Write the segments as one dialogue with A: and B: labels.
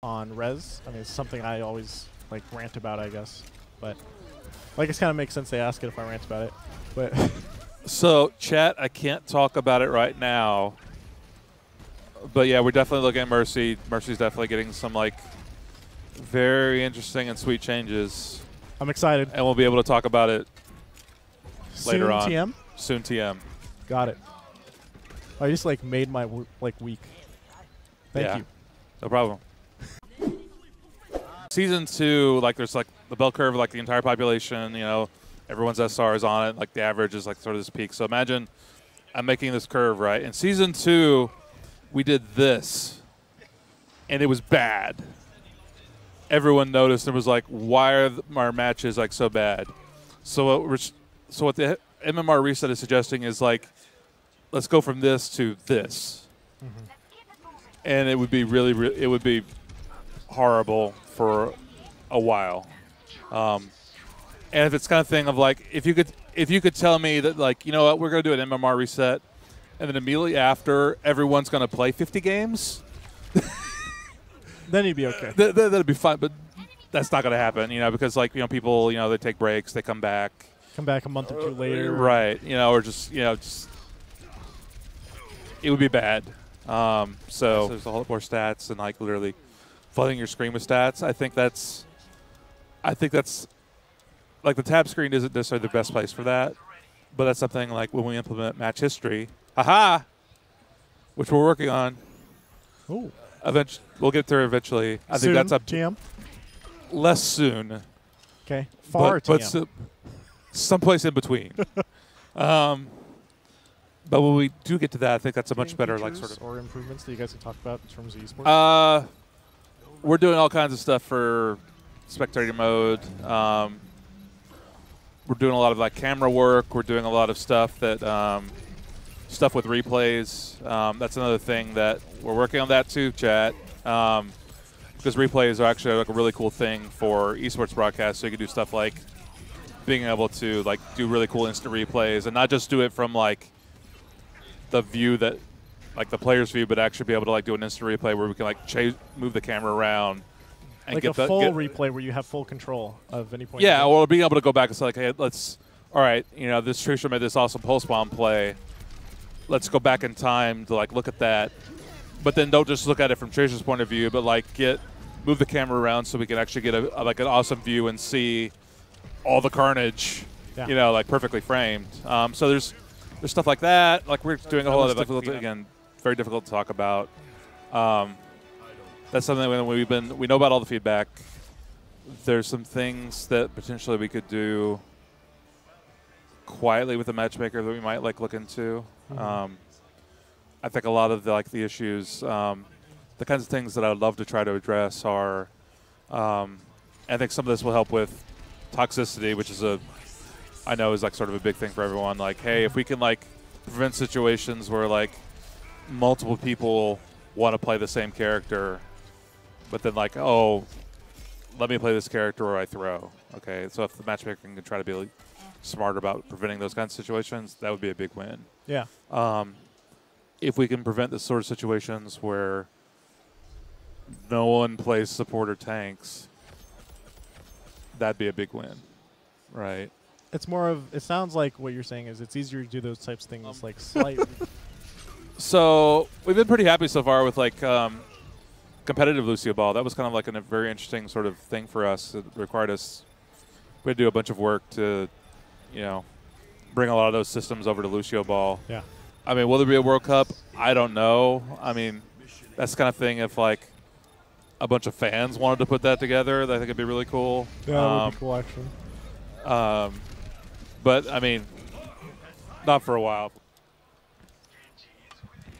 A: on res. I mean, it's something I always like rant about, I guess. But like, it kind of makes sense they ask it if I rant about it. But
B: so, chat, I can't talk about it right now. But yeah, we're definitely looking at Mercy. Mercy's definitely getting some like very interesting and sweet changes.
A: I'm excited.
B: And we'll be able to talk about it later on.
A: TM?
B: Soon TM.
A: Got it. I just like made my week. Thank you.
B: No problem. Season 2, like there's like the bell curve, like the entire population, you know, everyone's SR is on it, like the average is like sort of this peak. So imagine I'm making this curve, right? In Season 2, we did this, and it was bad. Everyone noticed and was like, why are our matches like so bad? So what the MMR reset is suggesting is like, let's go from this to this. And it would be it would be horrible for a while. And if it's kind of thing of like, if you could tell me that like, you know what, we're going to do an MMR reset, and then immediately after, everyone's going to play 50 games,
A: then you'd be okay.
B: That'd be fine, but that's not going to happen, you know, because like, you know, people, you know, they take breaks, they come back.
A: Come back a month or two later.
B: Right, you know, or just, you know, just it would be bad. So there's a whole lot more stats and like literally flooding your screen with stats. I think that's like the tab screen isn't necessarily the best place for that, but that's something like when we implement match history, which we're working on.
A: Oh,
B: we'll get there eventually. I
A: soon,
B: think that's
A: TM.
B: Less soon.
A: Okay, far TM.
B: But someplace in between. But when we do get to that, I think that's a much better like sort of
A: or improvements that you guys can talk about in terms of esports.
B: We're doing all kinds of stuff for spectator mode. We're doing a lot of like camera work. We're doing a lot of stuff that stuff with replays. That's another thing that we're working on that too, chat. Because replays are actually like a really cool thing for esports broadcasts. So you can do stuff like being able to like do really cool instant replays and not just do it from like the view that like the player's view, but actually be able to like do an instant replay where we can like move the camera around and
A: like
B: get
A: a full replay where you have full control of any point.
B: Yeah, or being able to go back and say like, hey, all right, you know, this Trisha made this awesome pulse bomb play. Let's go back in time to like look at that, but then don't just look at it from Trisha's point of view, but like move the camera around so we can actually get like an awesome view and see all the carnage, you know, like perfectly framed. So there's stuff like that. Like we're doing a whole lot of difficult, again, very difficult to talk about. That's something that we know about all the feedback. There's some things that potentially we could do quietly with the matchmaker that we might like look into. I think a lot of the issues, the kinds of things that I would love to try to address are, I think some of this will help with toxicity, which is I know is like sort of a big thing for everyone. Like, hey, if we can like prevent situations where like multiple people want to play the same character, but then like, oh, let me play this character or I throw. Okay, so if the matchmaker can try to be like smart about preventing those kinds of situations, that would be a big win.
A: Yeah.
B: If we can prevent the sort of situations where no one plays support or tanks, that'd be a big win, right?
A: It's more of, it sounds like what you're saying is it's easier to do those types of things like slightly.
B: So we've been pretty happy so far with like competitive Lucio Ball. That was kind of like a very interesting sort of thing for us. It required us, we had to do a bunch of work to, you know, bring a lot of those systems over to Lucio Ball.
A: Yeah.
B: I mean, will there be a World Cup? I don't know. I mean, that's the kind of thing if like a bunch of fans wanted to put that together, I think it'd be really cool.
A: Yeah, that would be cool actually.
B: But I mean, not for a while.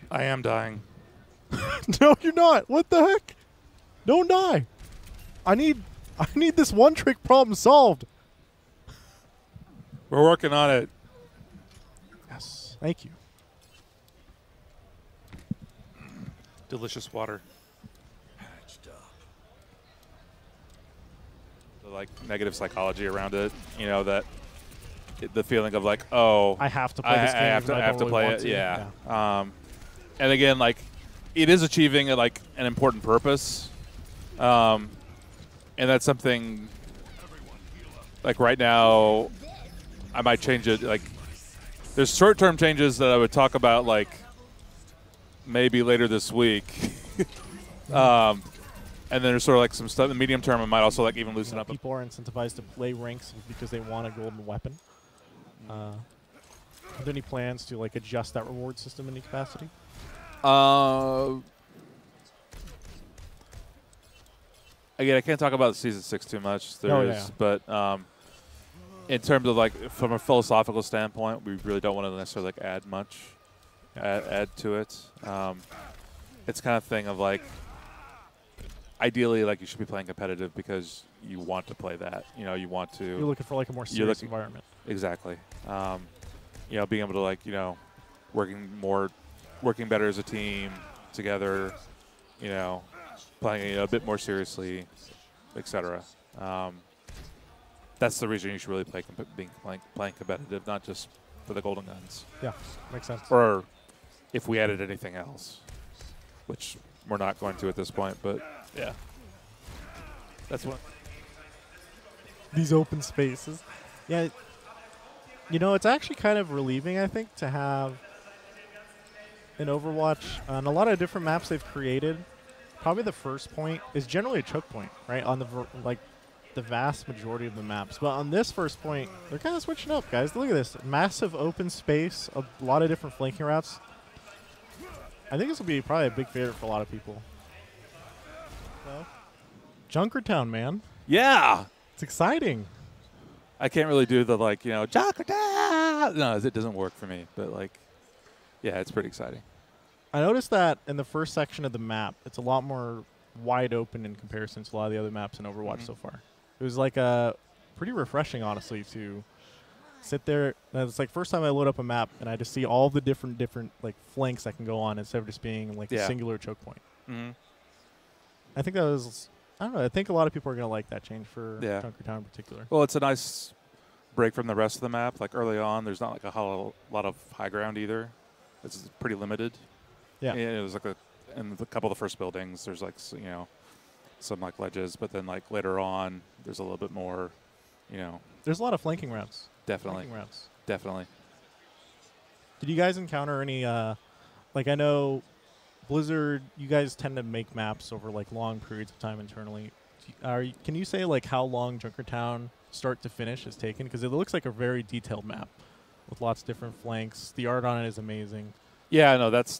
B: I am dying.
A: No, you're not. What the heck? Don't die. I need this one trick problem solved.
B: We're working on it.
A: Yes. Thank you.
B: Delicious water. The like negative psychology around it, you know, that the feeling of like, oh,
A: I have to play this game.
B: I have to play it. Yeah. And again, like, it is achieving like an important purpose, And that's something, like right now, I might change it. Like, there's short-term changes that I would talk about, like, maybe later this week. And then there's sort of like some stuff in the medium term. I might also like even loosen up.
A: People are incentivized to play ranks because they want a golden weapon. Are there any plans to like adjust that reward system in any capacity?
B: Again, I can't talk about Season 6 too much. But in terms of like from a philosophical standpoint, we really don't want to necessarily like add much, add to it. It's kind of thing of like, ideally, like you should be playing competitive because you want to play that. You know, you want to.
A: You're looking for like a more serious environment.
B: Exactly. You know, being able to like working better as a team together. You know, playing a bit more seriously, etc. That's the reason you should really playing competitive, not just for the golden guns.
A: Yeah, makes sense.
B: Or if we added anything else, which we're not going to at this point, but yeah, that's what.
A: These open spaces. Yeah, you know, it's actually kind of relieving, I think, to have in Overwatch on a lot of different maps they've created. Probably the first point is generally a choke point, right? On the vast majority of the maps. But on this first point, they're kind of switching up, guys. Look at this. Massive open space, a lot of different flanking routes. I think this will be probably a big favorite for a lot of people. So, Junkertown, man.
B: Yeah.
A: It's exciting.
B: I can't really do the like, Junkertown. No, it doesn't work for me. But like, yeah, it's pretty exciting.
A: I noticed that in the first section of the map, it's a lot more wide open in comparison to a lot of the other maps in Overwatch so far. It was like pretty refreshing, honestly, to sit there. It's like first time I load up a map and I just see all the different like flanks I can go on instead of just being like a singular choke point. I think that was, I don't know, I think a lot of people are going to like that change for Junkertown in particular.
B: Well, it's a nice break from the rest of the map. Like early on, there's not like a lot of high ground either. It's pretty limited. Yeah. It was like in a couple of the first buildings, there's like, some like ledges, but then like later on, there's a little bit more,
A: There's a lot of flanking routes.
B: Definitely. Definitely.
A: Did you guys encounter any, like I know Blizzard, you guys tend to make maps over like long periods of time internally. Can you say like how long Junkertown start to finish has taken? Because it looks like a very detailed map with lots of different flanks. The art on it is amazing.
B: Yeah, no, that's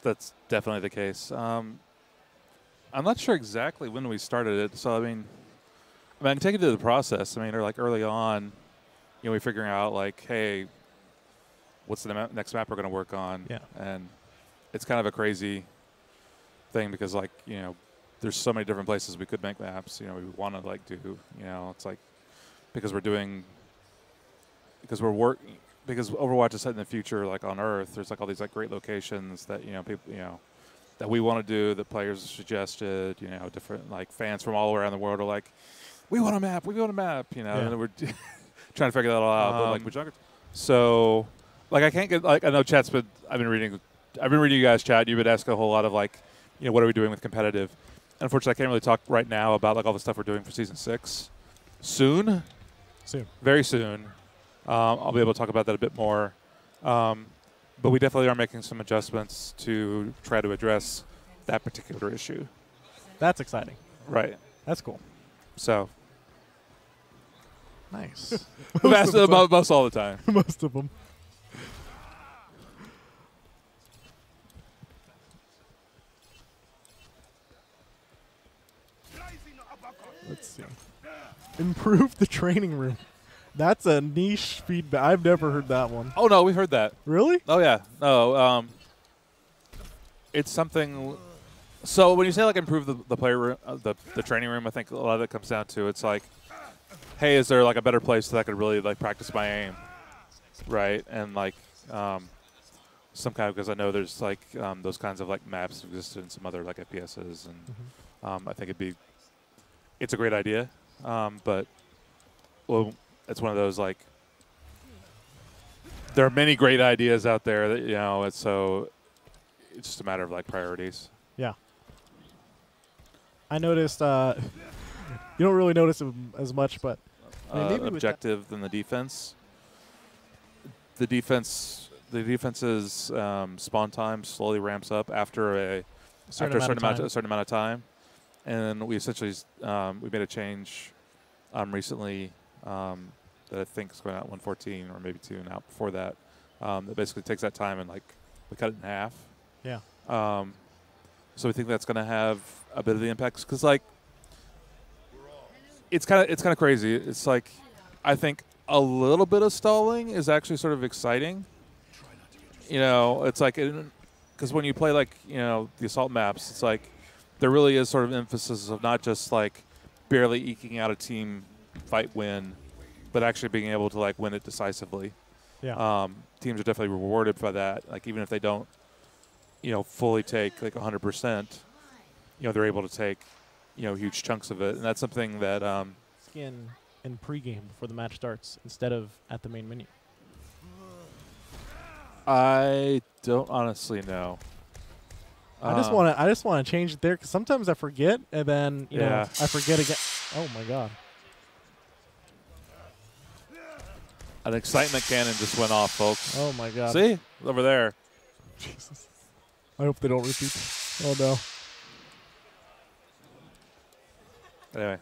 B: definitely the case. I'm not sure exactly when we started it, so I mean, I can take you through the process. I mean, or like early on, we're figuring out like, hey, what's the next map we're going to work on?
A: Yeah,
B: and it's kind of a crazy thing because like there's so many different places we could make maps. We want to like do. It's like because Overwatch is set in the future, like on Earth. There's like all these like great locations that people that we want to do, that players suggested. Different like fans from all around the world are like, we want a map, and we're trying to figure that all out. But like with Junkertown, so like I can't get like I know chat's been I've been reading you guys chat. You've been asking a whole lot of like what are we doing with competitive. Unfortunately, I can't really talk right now about like all the stuff we're doing for Season 6. Soon, very soon. I'll be able to talk about that a bit more. But we definitely are making some adjustments to try to address that particular issue.
A: That's exciting.
B: Right.
A: That's cool.
B: So.
A: Nice.
B: Most all the time.
A: Most of them. Let's see. Improve the training room. That's a niche feedback. I've never heard that one.
B: Oh, no, we heard that.
A: Really?
B: Oh, yeah. No, it's something. So when you say, like, improve the player room, the training room, I think a lot of it comes down to it's like, hey, is there, like, a better place that I could really, like, practice my aim? Right? And, like, some kind of, because I know there's, like, those kinds of, like, maps exist in some other, like, FPSs. And I think it's a great idea. But, well, it's one of those, like, there are many great ideas out there that, it's just a matter of, like, priorities.
A: Yeah. I noticed. You don't really notice him as much, but I mean, maybe with
B: objective than the defense. The defense's spawn time slowly ramps up after a certain amount of time, and we essentially we made a change recently that I think is going out 114 or maybe 2 now before that. That basically takes that time and like we cut it in half.
A: Yeah.
B: So we think that's going to have a bit of the impacts because like it's kind of crazy. It's like I think a little bit of stalling is actually sort of exciting. You know, it's like because when you play like the assault maps, it's like there really is sort of emphasis of not just like barely eking out a team fight win, but actually being able to like win it decisively.
A: Yeah.
B: Teams are definitely rewarded by that. Like even if they don't, fully take like 100%, they're able to take, huge chunks of it, and that's something that
A: Skin in pregame before the match starts instead of at the main menu.
B: I don't honestly know.
A: I just want to change it there because sometimes I forget, and then I forget again. Oh my god!
B: An excitement cannon just went off, folks.
A: Oh my god!
B: See over there.
A: Jesus. I hope they don't repeat. Oh no.
B: Anyway.